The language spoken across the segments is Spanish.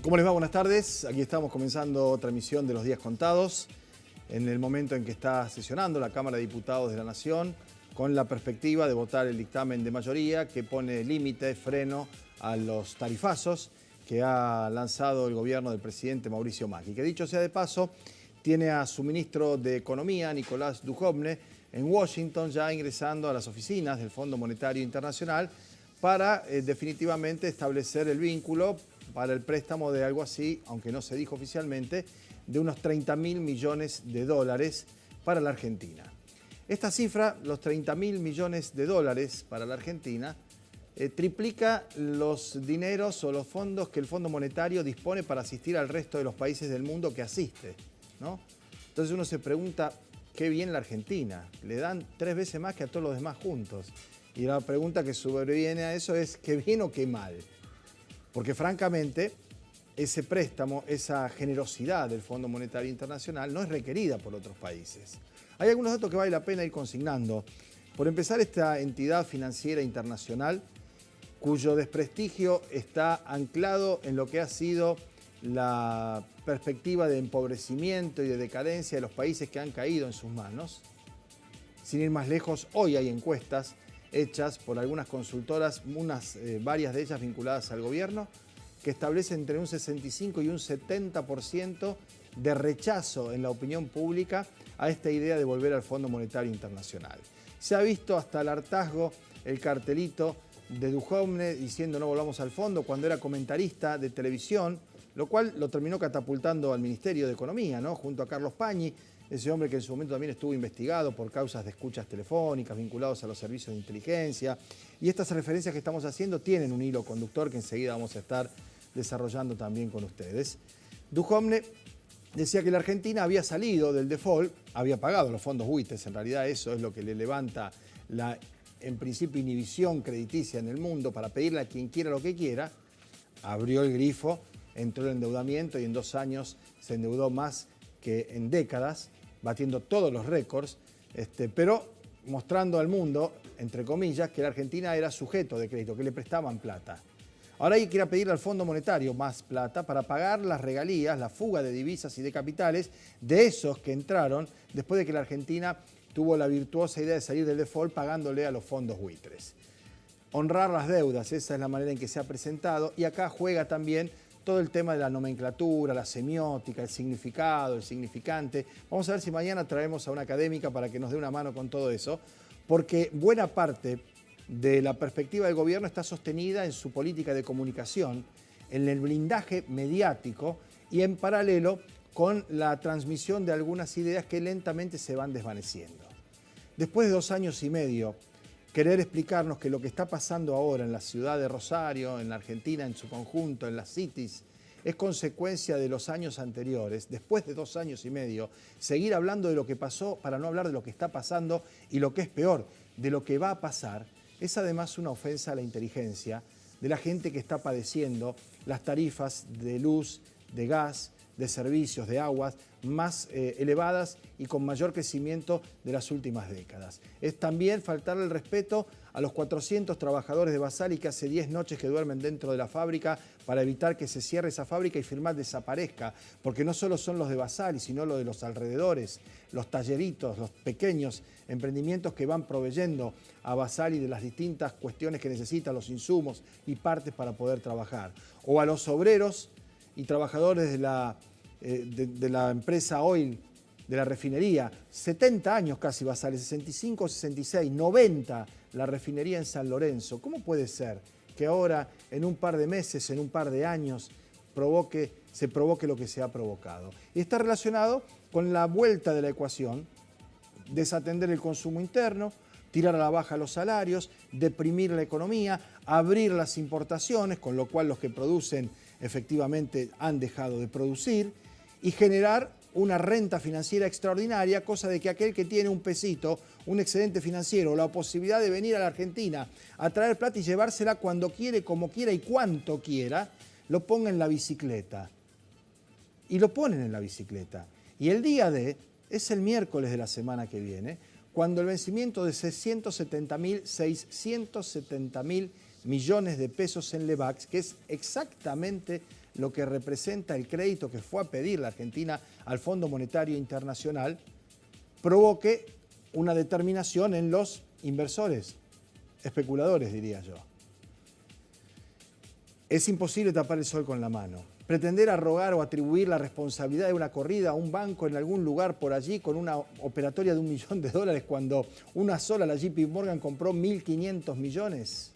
¿Cómo les va? Buenas tardes. Aquí estamos comenzando otra emisión de Los Días Contados, en el momento en que está sesionando la Cámara de Diputados de la Nación, con la perspectiva de votar el dictamen de mayoría que pone límite, freno a los tarifazos que ha lanzado el gobierno del presidente Mauricio Macri, que dicho sea de paso, tiene a su ministro de Economía, Nicolás Duhovne, en Washington ya ingresando a las oficinas del Fondo Monetario Internacional para definitivamente establecer el vínculo para el préstamo de algo así, aunque no se dijo oficialmente, de unos 30.000 millones de dólares para la Argentina. Esta cifra, los 30.000 millones de dólares para la Argentina, triplica los dineros o los fondos que el Fondo Monetario dispone para asistir al resto de los países del mundo que asiste, ¿no? Entonces uno se pregunta, qué bien la Argentina, le dan 3 veces más que a todos los demás juntos. Y la pregunta que sobreviene a eso es, ¿qué bien o qué mal? Porque francamente, ese préstamo, esa generosidad del Fondo Monetario Internacional no es requerida por otros países. Hay algunos datos que vale la pena ir consignando. Por empezar, esta entidad financiera internacional, cuyo desprestigio está anclado en lo que ha sido la perspectiva de empobrecimiento y de decadencia de los países que han caído en sus manos. Sin ir más lejos, hoy hay encuestas hechas por algunas consultoras, varias de ellas vinculadas al gobierno, que establecen entre un 65 y un 70% de rechazo en la opinión pública a esta idea de volver al Fondo Monetario Internacional. Se ha visto hasta el hartazgo el cartelito de Duhovne diciendo no volvamos al fondo cuando era comentarista de televisión, lo cual lo terminó catapultando al Ministerio de Economía, ¿no? Junto a Carlos Pañi, ese hombre que en su momento también estuvo investigado por causas de escuchas telefónicas vinculados a los servicios de inteligencia. Y estas referencias que estamos haciendo tienen un hilo conductor que enseguida vamos a estar desarrollando también con ustedes. Duhovne decía que la Argentina había salido del default, había pagado los fondos buitres, en realidad eso es lo que le levanta la, en principio, inhibición crediticia en el mundo para pedirle a quien quiera lo que quiera. Abrió el grifo, entró el endeudamiento y en 2 años se endeudó más que en décadas, batiendo todos los récords, pero mostrando al mundo, entre comillas, que la Argentina era sujeto de crédito, que le prestaban plata. Ahora hay que ir a pedirle al Fondo Monetario más plata para pagar las regalías, la fuga de divisas y de capitales de esos que entraron después de que la Argentina tuvo la virtuosa idea de salir del default pagándole a los fondos buitres. Honrar las deudas, esa es la manera en que se ha presentado, y acá juega también todo el tema de la nomenclatura, la semiótica, el significado, el significante. Vamos a ver si mañana traemos a una académica para que nos dé una mano con todo eso, porque buena parte de la perspectiva del gobierno está sostenida en su política de comunicación, en el blindaje mediático y en paralelo con la transmisión de algunas ideas que lentamente se van desvaneciendo. Después de 2 años y medio, querer explicarnos que lo que está pasando ahora en la ciudad de Rosario, en la Argentina en su conjunto, en las cities, es consecuencia de los años anteriores, después de 2 años y medio, seguir hablando de lo que pasó para no hablar de lo que está pasando y lo que es peor, de lo que va a pasar, es además una ofensa a la inteligencia de la gente que está padeciendo las tarifas de luz, de gas, de servicios, de aguas más elevadas y con mayor crecimiento de las últimas décadas. Es también faltarle el respeto a los 400 trabajadores de Basali que hace 10 noches que duermen dentro de la fábrica para evitar que se cierre esa fábrica y Firmat desaparezca, porque no solo son los de Basali, sino los de los alrededores, los talleritos, los pequeños emprendimientos que van proveyendo a Basali de las distintas cuestiones que necesita, los insumos y partes para poder trabajar. O a los obreros y trabajadores de la empresa Oil, de la refinería, 70 años casi Basali, 65, 66, 90 la refinería en San Lorenzo. ¿Cómo puede ser que ahora, en un par de meses, en un par de años, se provoque lo que se ha provocado? Y está relacionado con la vuelta de la ecuación, desatender el consumo interno, tirar a la baja los salarios, deprimir la economía, abrir las importaciones, con lo cual los que producen efectivamente han dejado de producir, y generar una renta financiera extraordinaria, cosa de que aquel que tiene un pesito, un excedente financiero, la posibilidad de venir a la Argentina a traer plata y llevársela cuando quiere, como quiera y cuanto quiera, lo ponga en la bicicleta. Y lo ponen en la bicicleta. Y el día D es el miércoles de la semana que viene, cuando el vencimiento de 670.000 millones de pesos en Lebacs, que es exactamente lo que representa el crédito que fue a pedir la Argentina al Fondo Monetario Internacional, provoque una determinación en los inversores, especuladores diría yo. Es imposible tapar el sol con la mano. Pretender arrogar o atribuir la responsabilidad de una corrida a un banco en algún lugar por allí con una operatoria de $1 millón cuando una sola, la JP Morgan, compró 1.500 millones.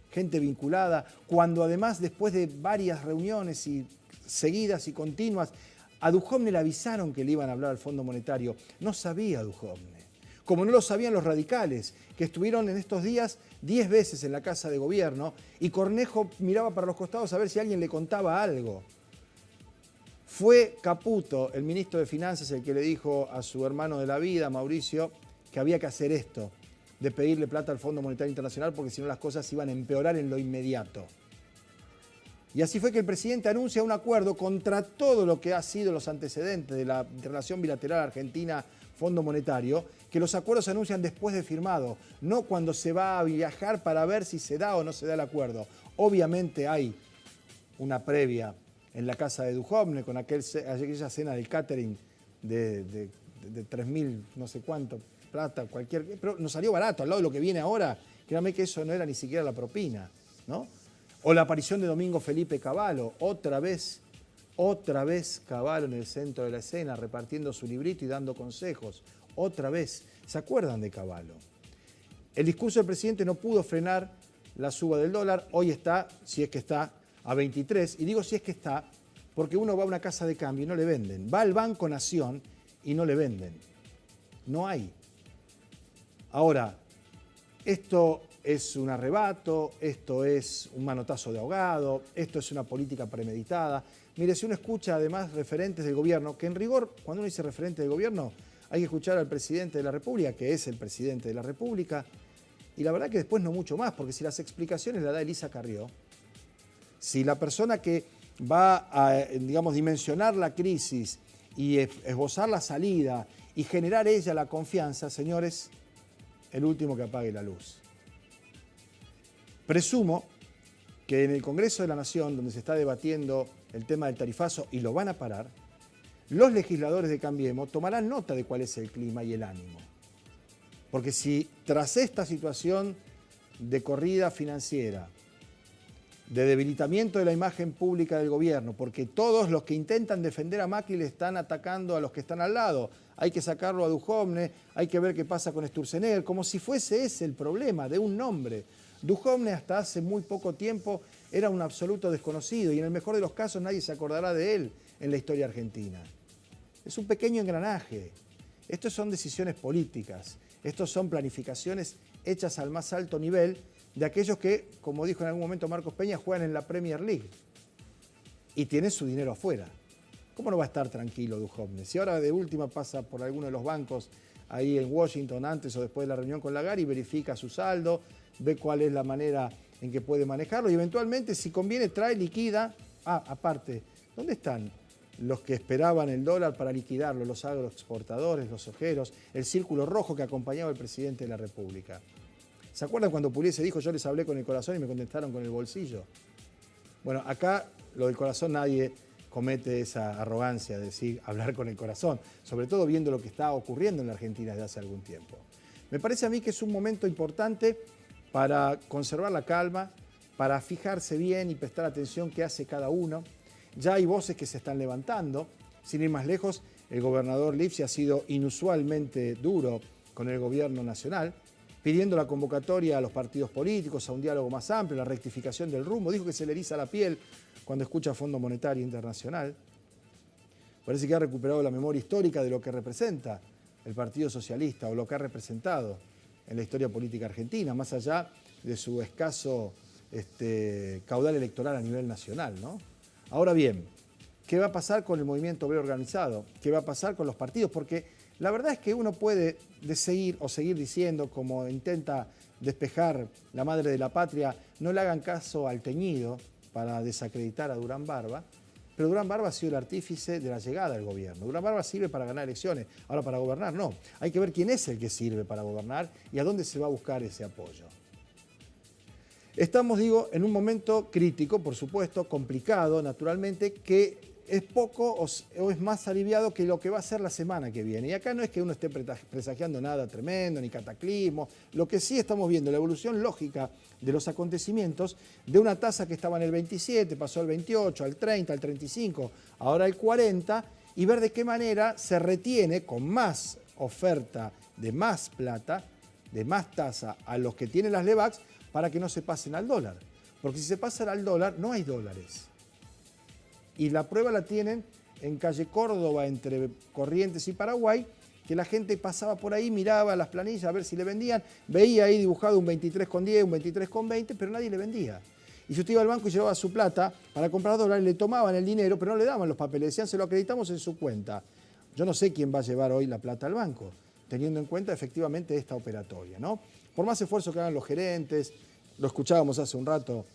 Gente vinculada, cuando además después de varias reuniones y seguidas y continuas, a Duhovne le avisaron que le iban a hablar al Fondo Monetario. No sabía Duhovne. Como no lo sabían los radicales, que estuvieron en estos días 10 veces en la Casa de Gobierno y Cornejo miraba para los costados a ver si alguien le contaba algo. Fue Caputo, el ministro de Finanzas, el que le dijo a su hermano de la vida, Mauricio, que había que hacer esto, de pedirle plata al Fondo Monetario Internacional porque si no las cosas iban a empeorar en lo inmediato. Y así fue que el presidente anuncia un acuerdo contra todo lo que ha sido los antecedentes de la relación bilateral Argentina-Fondo Monetario, que los acuerdos se anuncian después de firmado, no cuando se va a viajar para ver si se da o no se da el acuerdo. Obviamente hay una previa en la casa de Duhovne con aquella cena del catering de 3.000 no sé cuánto, plata, pero nos salió barato al lado de lo que viene ahora. Créame que eso no era ni siquiera la propina, ¿no? O la aparición de Domingo Felipe Cavallo, otra vez Cavallo en el centro de la escena, repartiendo su librito y dando consejos. Otra vez. ¿Se acuerdan de Cavallo? El discurso del presidente no pudo frenar la suba del dólar. Hoy está, si es que está, a 23. Y digo si es que está, porque uno va a una casa de cambio y no le venden. Va al Banco Nación y no le venden. No hay. Ahora, esto es un arrebato, esto es un manotazo de ahogado, esto es una política premeditada. Mire, si uno escucha además referentes del gobierno, que en rigor, cuando uno dice referente del gobierno, hay que escuchar al presidente de la República, que es el presidente de la República, y la verdad que después no mucho más, porque si las explicaciones las da Elisa Carrió, si la persona que va a, digamos, dimensionar la crisis y esbozar la salida y generar ella la confianza, señores, el último que apague la luz. Presumo que en el Congreso de la Nación, donde se está debatiendo el tema del tarifazo, y lo van a parar, los legisladores de Cambiemos tomarán nota de cuál es el clima y el ánimo. Porque si tras esta situación de corrida financiera, de debilitamiento de la imagen pública del gobierno, porque todos los que intentan defender a Macri le están atacando a los que están al lado, hay que sacarlo a Duhovne, hay que ver qué pasa con Sturzenegger, como si fuese ese el problema de un nombre. Duhovne hasta hace muy poco tiempo era un absoluto desconocido y en el mejor de los casos nadie se acordará de él en la historia argentina. Es un pequeño engranaje. Estos son decisiones políticas, estos son planificaciones hechas al más alto nivel de aquellos que, como dijo en algún momento Marcos Peña, juegan en la Premier League y tienen su dinero afuera. ¿Cómo no va a estar tranquilo Duhovne? Si ahora de última pasa por alguno de los bancos ahí en Washington antes o después de la reunión con Lagarde y verifica su saldo, ve cuál es la manera en que puede manejarlo y eventualmente, si conviene, trae, liquida. Aparte, ¿dónde están los que esperaban el dólar para liquidarlo? Los agroexportadores, los ojeros, el círculo rojo que acompañaba al presidente de la República. ¿Se acuerdan cuando Pugliese dijo yo les hablé con el corazón y me contestaron con el bolsillo? Bueno, acá lo del corazón nadie comete esa arrogancia de decir hablar con el corazón, sobre todo viendo lo que está ocurriendo en la Argentina desde hace algún tiempo. Me parece a mí que es un momento importante para conservar la calma, para fijarse bien y prestar atención qué hace cada uno. Ya hay voces que se están levantando. Sin ir más lejos, el gobernador Lifsi ha sido inusualmente duro con el gobierno nacional, pidiendo la convocatoria a los partidos políticos, a un diálogo más amplio, la rectificación del rumbo. Dijo que se le eriza la piel cuando escucha Fondo Monetario Internacional. Parece que ha recuperado la memoria histórica de lo que representa el Partido Socialista o lo que ha representado en la historia política argentina, más allá de su escaso caudal electoral a nivel nacional, ¿no? Ahora bien, ¿qué va a pasar con el movimiento obrero organizado? ¿Qué va a pasar con los partidos? Porque la verdad es que uno puede seguir diciendo, como intenta despejar la madre de la patria, no le hagan caso al teñido para desacreditar a Durán Barba, pero Durán Barba ha sido el artífice de la llegada al gobierno. Durán Barba sirve para ganar elecciones, ahora para gobernar no. Hay que ver quién es el que sirve para gobernar y a dónde se va a buscar ese apoyo. Estamos, digo, en un momento crítico, por supuesto, complicado, naturalmente, que es poco o es más aliviado que lo que va a ser la semana que viene. Y acá no es que uno esté presagiando nada tremendo, ni cataclismo. Lo que sí estamos viendo, la evolución lógica de los acontecimientos, de una tasa que estaba en el 27, pasó al 28, al 30, al 35, ahora al 40, y ver de qué manera se retiene con más oferta de más plata, de más tasa a los que tienen las LEVAX, para que no se pasen al dólar. Porque si se pasan al dólar, no hay dólares. Y la prueba la tienen en calle Córdoba, entre Corrientes y Paraguay, que la gente pasaba por ahí, miraba las planillas a ver si le vendían, veía ahí dibujado un 23,10, un 23,20, pero nadie le vendía. Y si usted iba al banco y llevaba su plata para comprar dólares, le tomaban el dinero, pero no le daban los papeles, decían se lo acreditamos en su cuenta. Yo no sé quién va a llevar hoy la plata al banco, teniendo en cuenta efectivamente esta operatoria, ¿no? Por más esfuerzo que hagan los gerentes, lo escuchábamos hace un rato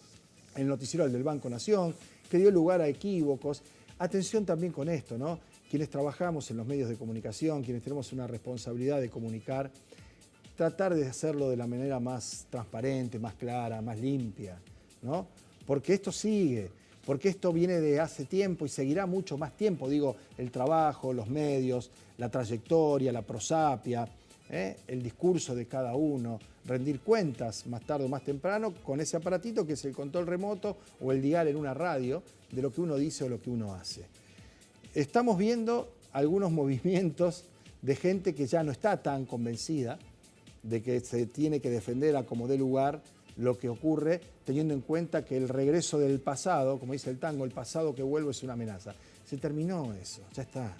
en el noticiero del Banco Nación, que dio lugar a equívocos. Atención también con esto, ¿no? Quienes trabajamos en los medios de comunicación, quienes tenemos una responsabilidad de comunicar, tratar de hacerlo de la manera más transparente, más clara, más limpia, ¿no? Porque esto sigue, porque esto viene de hace tiempo y seguirá mucho más tiempo, digo, el trabajo, los medios, la trayectoria, la prosapia, el discurso de cada uno, rendir cuentas más tarde o más temprano con ese aparatito que es el control remoto o el dial en una radio de lo que uno dice o lo que uno hace. Estamos viendo algunos movimientos de gente que ya no está tan convencida de que se tiene que defender a como dé lugar lo que ocurre, teniendo en cuenta que el regreso del pasado, como dice el tango, el pasado que vuelve es una amenaza. Se terminó eso, ya está.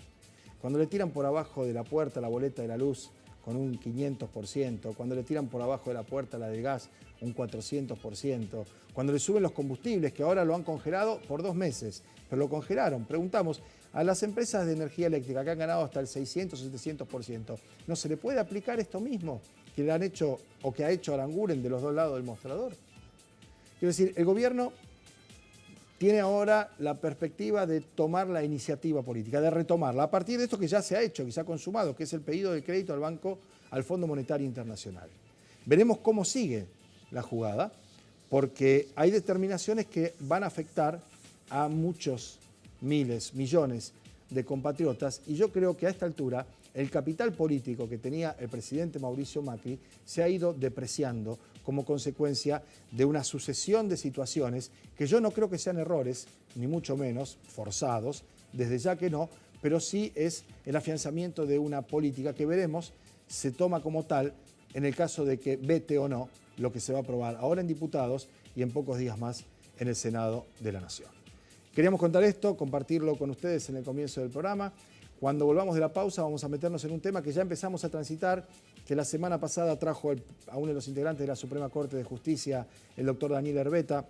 Cuando le tiran por abajo de la puerta la boleta de la luz con un 500%, cuando le tiran por abajo de la puerta la del gas un 400%, cuando le suben los combustibles, que ahora lo han congelado por 2 meses, pero lo congelaron. Preguntamos a las empresas de energía eléctrica que han ganado hasta el 600 o 700%, ¿no se le puede aplicar esto mismo que le han hecho o que ha hecho Aranguren de los dos lados del mostrador? Quiero decir, el gobierno tiene ahora la perspectiva de tomar la iniciativa política, de retomarla, a partir de esto que ya se ha hecho, que se ha consumado, que es el pedido de crédito al Fondo Monetario Internacional. Veremos cómo sigue la jugada, porque hay determinaciones que van a afectar a muchos miles, millones de compatriotas, y yo creo que a esta altura el capital político que tenía el presidente Mauricio Macri se ha ido depreciando como consecuencia de una sucesión de situaciones que yo no creo que sean errores, ni mucho menos forzados, desde ya que no, pero sí es el afianzamiento de una política que veremos se toma como tal en el caso de que vete o no lo que se va a aprobar ahora en diputados y en pocos días más en el Senado de la Nación. Queríamos contar esto, compartirlo con ustedes en el comienzo del programa. Cuando volvamos de la pausa vamos a meternos en un tema que ya empezamos a transitar, que la semana pasada trajo a uno de los integrantes de la Suprema Corte de Justicia, el doctor Daniel Herbeta,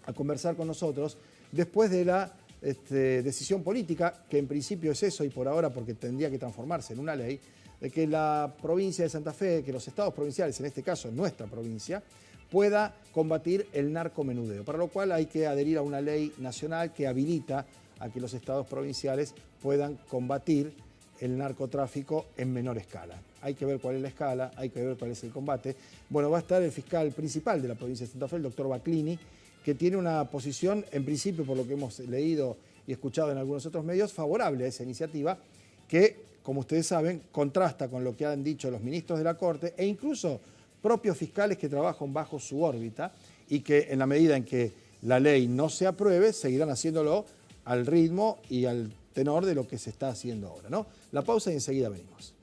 a conversar con nosotros después de la decisión política, que en principio es eso y por ahora porque tendría que transformarse en una ley, de que la provincia de Santa Fe, que los estados provinciales, en este caso nuestra provincia, pueda combatir el narcomenudeo, para lo cual hay que adherir a una ley nacional que habilita a que los estados provinciales puedan combatir el narcotráfico en menor escala. Hay que ver cuál es la escala, hay que ver cuál es el combate. Bueno, va a estar el fiscal principal de la provincia de Santa Fe, el doctor Baclini, que tiene una posición, en principio, por lo que hemos leído y escuchado en algunos otros medios, favorable a esa iniciativa, que, como ustedes saben, contrasta con lo que han dicho los ministros de la Corte e incluso propios fiscales que trabajan bajo su órbita y que en la medida en que la ley no se apruebe, seguirán haciéndolo al ritmo y al tenor de lo que se está haciendo ahora, ¿no? La pausa y enseguida venimos.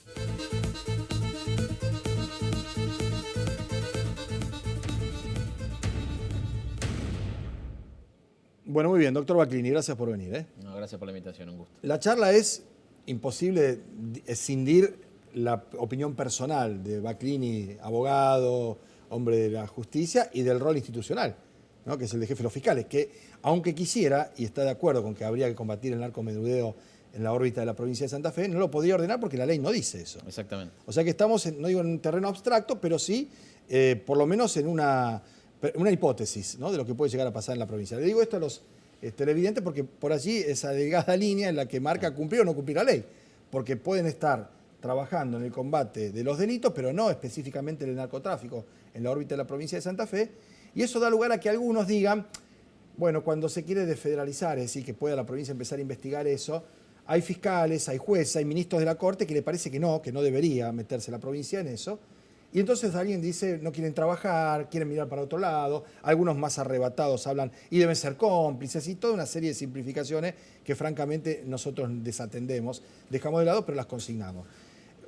Bueno, muy bien, doctor Baclini, gracias por venir. No, gracias por la invitación, un gusto. La charla es imposible escindir la opinión personal de Baclini, abogado, hombre de la justicia, y del rol institucional ¿no? Que es el de jefe de los fiscales, que aunque quisiera, y está de acuerdo con que habría que combatir el narcomenudeo en la órbita de la provincia de Santa Fe, no lo podría ordenar porque la ley no dice eso. Exactamente. O sea que estamos, no digo en un terreno abstracto, pero sí, por lo menos en una hipótesis, ¿no? De lo que puede llegar a pasar en la provincia. Le digo esto a los televidentes porque por allí esa delgada línea en la que marca cumplir o no cumplir la ley, porque pueden estar trabajando en el combate de los delitos, pero no específicamente en el narcotráfico en la órbita de la provincia de Santa Fe, y eso da lugar a que algunos digan, bueno, cuando se quiere desfederalizar, es decir, que pueda la provincia empezar a investigar eso, hay fiscales, hay jueces, hay ministros de la Corte que le parece que no debería meterse la provincia en eso. Y entonces alguien dice, no quieren trabajar, quieren mirar para otro lado, algunos más arrebatados hablan y deben ser cómplices y toda una serie de simplificaciones que francamente nosotros desatendemos, dejamos de lado pero las consignamos.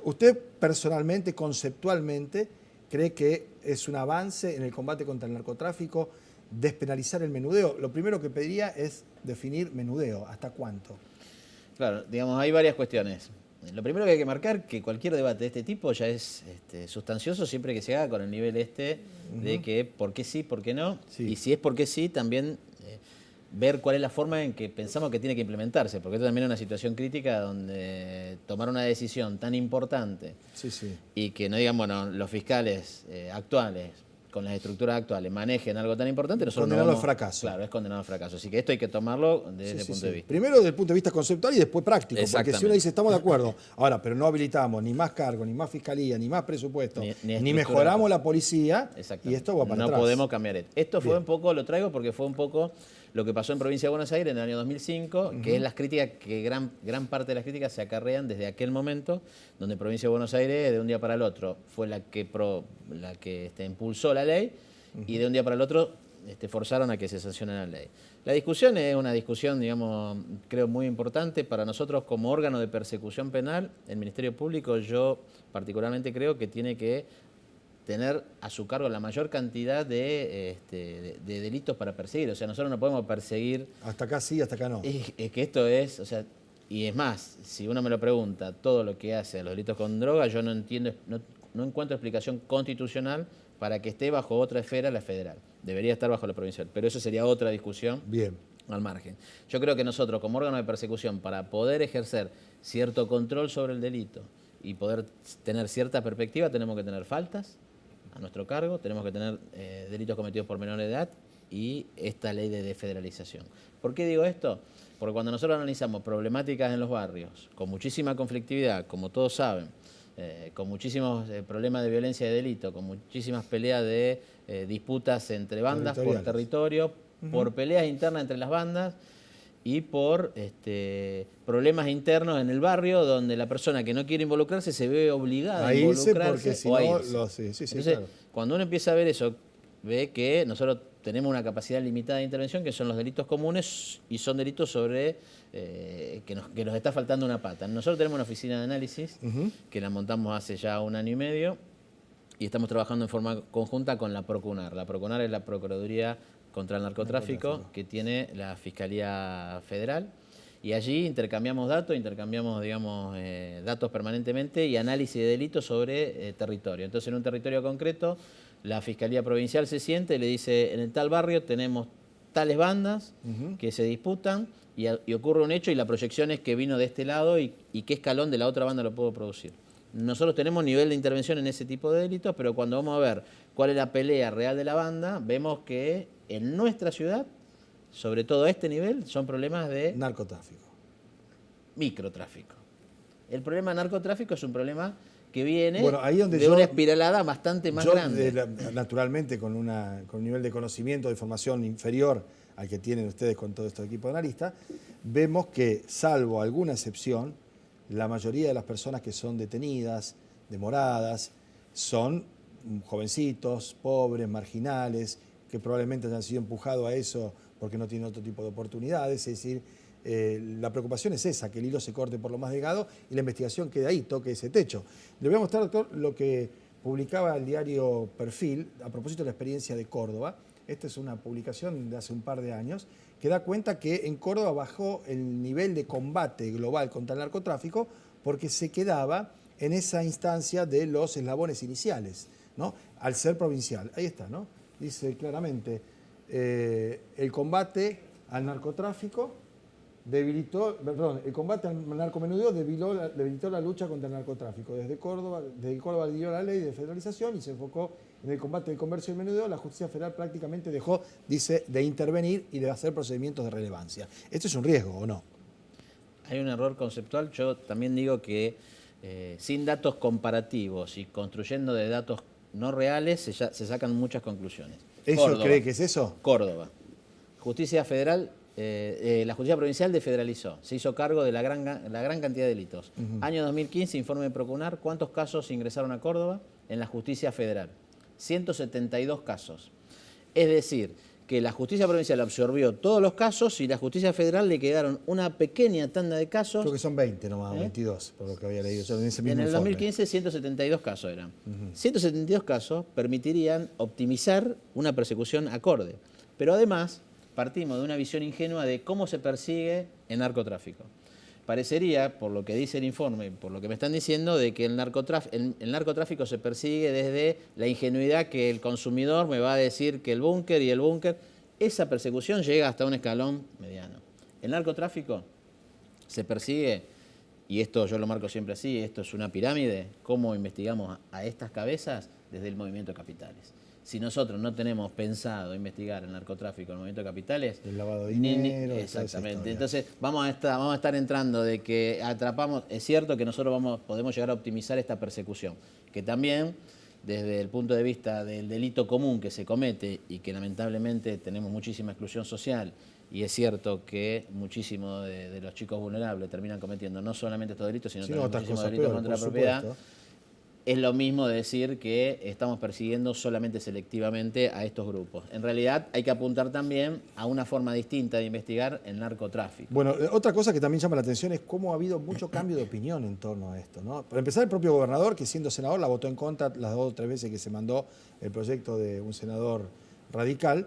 ¿Usted personalmente, conceptualmente, cree que es un avance en el combate contra el narcotráfico despenalizar el menudeo? Lo primero que pediría es definir menudeo, ¿hasta cuánto? Claro, digamos, hay varias cuestiones. Lo primero que hay que marcar que cualquier debate de este tipo ya es sustancioso siempre que se haga con el nivel de que por qué sí, por qué no. Sí. Y si es por qué sí, también ver cuál es la forma en que pensamos que tiene que implementarse, porque esto también es una situación crítica donde tomar una decisión tan importante y que no digan, bueno, los fiscales actuales, con las estructuras actuales, manejen algo tan importante, nosotros condenado no vamos, al fracaso. Claro, es condenado al fracaso. Así que esto hay que tomarlo desde ese punto de vista. Primero desde el punto de vista conceptual y después práctico, porque si uno dice estamos de acuerdo, ahora, pero no habilitamos ni más cargos, ni más fiscalía, ni más presupuesto, ni mejoramos la policía, y esto va para atrás. No podemos cambiar esto. Esto fue un poco, lo traigo porque fue un poco lo que pasó en Provincia de Buenos Aires en el año 2005, que es las críticas que gran parte de las críticas se acarrean desde aquel momento, donde Provincia de Buenos Aires de un día para el otro fue la que impulsó la ley, y de un día para el otro forzaron a que se sancione la ley. La discusión es una discusión, digamos, creo muy importante para nosotros como órgano de persecución penal. El Ministerio Público, yo particularmente creo que tiene que tener a su cargo la mayor cantidad de delitos para perseguir. O sea, nosotros no podemos perseguir... Hasta acá sí, hasta acá no. Es que esto es, o sea, y es más, si uno me lo pregunta, todo lo que hace a los delitos con droga, yo no entiendo, no encuentro explicación constitucional para que esté bajo otra esfera, la federal. Debería estar bajo la provincial, pero eso sería otra discusión. Bien. Al margen. Yo creo que nosotros, como órgano de persecución, para poder ejercer cierto control sobre el delito y poder tener cierta perspectiva, tenemos que tener faltas a nuestro cargo, tenemos que tener delitos cometidos por menores de edad y esta ley de desfederalización. ¿Por qué digo esto? Porque cuando nosotros analizamos problemáticas en los barrios, con muchísima conflictividad, como todos saben, con muchísimos problemas de violencia y de delito, con muchísimas peleas de disputas entre bandas por territorio, por peleas internas entre las bandas y por problemas internos en el barrio donde la persona que no quiere involucrarse se ve obligada a involucrarse si o a irse. Entonces, claro. Cuando uno empieza a ver eso, ve que nosotros tenemos una capacidad limitada de intervención, que son los delitos comunes y son delitos sobre que nos está faltando una pata. Nosotros tenemos una oficina de análisis que la montamos hace ya 1 año y medio y estamos trabajando en forma conjunta con la Procunar. La Procunar es la Procuraduría contra el Narcotráfico que tiene la Fiscalía Federal. Y allí intercambiamos datos, digamos, datos permanentemente y análisis de delitos sobre territorio. Entonces, en un territorio concreto, la Fiscalía Provincial se siente y le dice, en el tal barrio tenemos tales bandas que se disputan y ocurre un hecho y la proyección es que vino de este lado y qué escalón de la otra banda lo puedo producir. Nosotros tenemos nivel de intervención en ese tipo de delitos, pero cuando vamos a ver cuál es la pelea real de la banda, vemos que en nuestra ciudad, sobre todo a este nivel, son problemas de... narcotráfico. Microtráfico. El problema de narcotráfico es un problema que viene de una espiralada bastante más grande. Naturalmente, con un nivel de conocimiento, de formación inferior al que tienen ustedes con todo este equipo de analistas, vemos que, salvo alguna excepción, la mayoría de las personas que son detenidas, demoradas, son jovencitos, pobres, marginales, que probablemente hayan sido empujados a eso porque no tienen otro tipo de oportunidades. Es decir, la preocupación es esa, que el hilo se corte por lo más delgado y la investigación quede ahí, toque ese techo. Le voy a mostrar, doctor, lo que publicaba el diario Perfil a propósito de la experiencia de Córdoba. Esta es una publicación de hace un par de años que da cuenta que en Córdoba bajó el nivel de combate global contra el narcotráfico porque se quedaba en esa instancia de los eslabones iniciales, ¿no? Al ser provincial. Ahí está, ¿no? Dice claramente, el combate al narcotráfico el combate al narcomenudeo debilitó la lucha contra el narcotráfico. Desde Córdoba dio la ley de federalización y se enfocó en el combate del comercio y el menudeo. La justicia federal prácticamente dejó, dice, de intervenir y de hacer procedimientos de relevancia. ¿Esto es un riesgo o no? Hay un error conceptual. Yo también digo que sin datos comparativos y construyendo de datos no reales se sacan muchas conclusiones. ¿Eso Córdoba, cree que es eso? Córdoba. Justicia Federal, la Justicia Provincial desfederalizó, se hizo cargo de la gran cantidad de delitos. Año 2015, informe de Procunar, ¿cuántos casos ingresaron a Córdoba en la Justicia Federal? 172 casos. Es decir, que la Justicia Provincial absorbió todos los casos y la Justicia Federal le quedaron una pequeña tanda de casos. Creo que son 20 nomás, 22, por lo que había leído yo en ese mismo En el informe. 2015, 172 casos eran. 172 casos permitirían optimizar una persecución acorde. Pero además, partimos de una visión ingenua de cómo se persigue el narcotráfico. Parecería, por lo que dice el informe, por lo que me están diciendo, de que el narcotráfico se persigue desde la ingenuidad que el consumidor me va a decir que el búnker y el búnker. Esa persecución llega hasta un escalón mediano. El narcotráfico se persigue, y esto yo lo marco siempre así, esto es una pirámide, cómo investigamos a estas cabezas desde el movimiento de capitales. Si nosotros no tenemos pensado investigar el narcotráfico, el movimiento de capitales... El lavado de dinero... Exactamente. Entonces vamos a estar entrando de que atrapamos... Es cierto que nosotros podemos llegar a optimizar esta persecución, que también desde el punto de vista del delito común que se comete y que lamentablemente tenemos muchísima exclusión social, y es cierto que muchísimos de los chicos vulnerables terminan cometiendo no solamente estos delitos, sino también muchísimos delitos contra la propiedad. Es lo mismo decir que estamos persiguiendo solamente selectivamente a estos grupos. En realidad hay que apuntar también a una forma distinta de investigar el narcotráfico. Bueno, otra cosa que también llama la atención es cómo ha habido mucho cambio de opinión en torno a esto, ¿no? Para empezar, el propio gobernador, que siendo senador la votó en contra las 2 o 3 veces que se mandó el proyecto de un senador radical.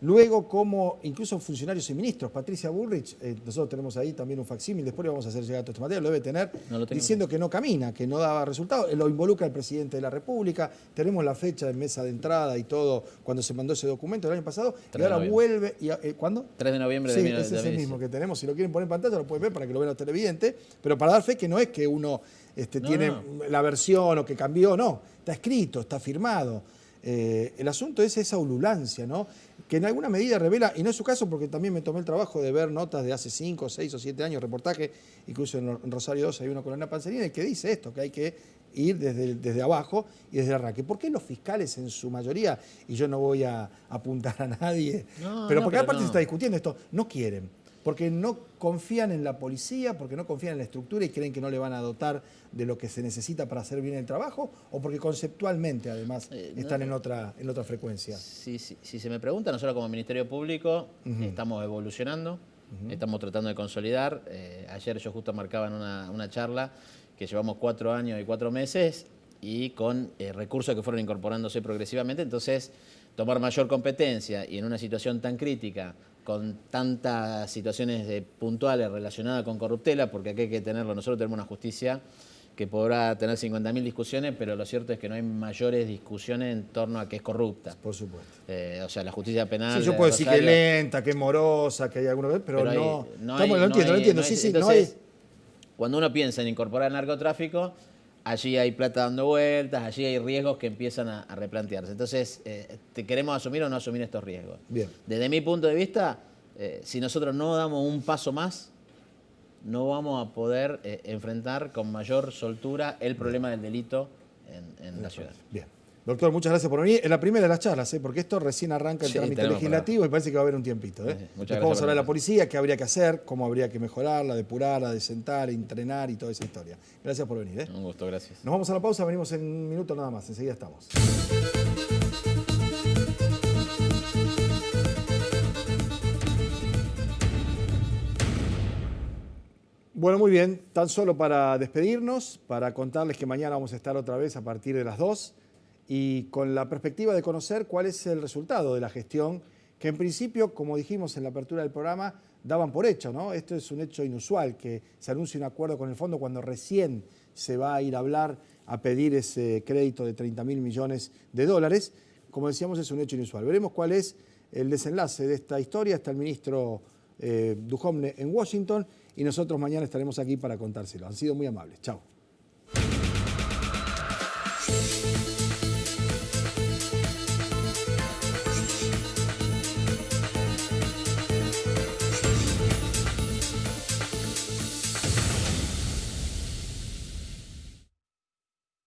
Luego, como incluso funcionarios y ministros, Patricia Bullrich, nosotros tenemos ahí también un facsímil, después le vamos a hacer llegar todo este material, lo debe tener, diciendo que no camina, que no daba resultados. Lo involucra el presidente de la República, tenemos la fecha de mesa de entrada y todo cuando se mandó ese documento el año pasado, y ahora vuelve. ¿Cuándo? 3 de noviembre de 2017. Sí, ese es el mismo que tenemos. Si lo quieren poner en pantalla, lo pueden ver para que lo vean los televidentes, pero para dar fe que no es que uno tiene la versión o que cambió, no, está escrito, está firmado. El asunto es esa ululancia, ¿no? Que en alguna medida revela, y no es su caso porque también me tomé el trabajo de ver notas de hace 5, 6 o 7 años, reportaje, incluso en Rosario 2 hay uno con Ana Panzerina, el que dice esto, que hay que ir desde abajo y desde el arranque. ¿Por qué los fiscales en su mayoría, y yo no voy a apuntar a nadie, pero porque aparte se está discutiendo esto, no quieren? Porque no confían en la policía, porque no confían en la estructura y creen que no le van a dotar de lo que se necesita para hacer bien el trabajo, o porque conceptualmente además están en otra frecuencia. Si se me pregunta, nosotros como Ministerio Público estamos evolucionando, estamos tratando de consolidar. Ayer yo justo marcaba en una charla que llevamos 4 años y 4 meses y con recursos que fueron incorporándose progresivamente, entonces tomar mayor competencia y en una situación tan crítica, con tantas situaciones puntuales relacionadas con corruptela, porque aquí hay que tenerlo, nosotros tenemos una justicia que podrá tener 50.000 discusiones, pero lo cierto es que no hay mayores discusiones en torno a que es corrupta. Por supuesto. O sea, la justicia penal... Sí, yo puedo decir que es lenta, que es morosa, que hay alguna... Pero no... Lo entiendo. Sí, no hay... Cuando uno piensa en incorporar el narcotráfico, allí hay plata dando vueltas, allí hay riesgos que empiezan a replantearse. Entonces, ¿te queremos asumir o no asumir estos riesgos? Bien. Desde mi punto de vista, si nosotros no damos un paso más, no vamos a poder enfrentar con mayor soltura el problema del delito en la ciudad. Bien. Doctor, muchas gracias por venir. Es la primera de las charlas, porque esto recién arranca el trámite legislativo y parece que va a haber un tiempito. Después vamos a hablar de la policía, qué habría que hacer, cómo habría que mejorarla, depurarla, desentar, entrenar y toda esa historia. Gracias por venir. Un gusto, gracias. Nos vamos a la pausa, venimos en un minuto nada más. Enseguida estamos. Bueno, muy bien. Tan solo para despedirnos, para contarles que mañana vamos a estar otra vez a partir de las 2 y con la perspectiva de conocer cuál es el resultado de la gestión que en principio, como dijimos en la apertura del programa, daban por hecho, ¿no? Esto es un hecho inusual, que se anuncie un acuerdo con el fondo cuando recién se va a ir a hablar, a pedir ese crédito de 30.000 millones de dólares. Como decíamos, es un hecho inusual. Veremos cuál es el desenlace de esta historia. Está el ministro Duhovne en Washington y nosotros mañana estaremos aquí para contárselo. Han sido muy amables. Chao.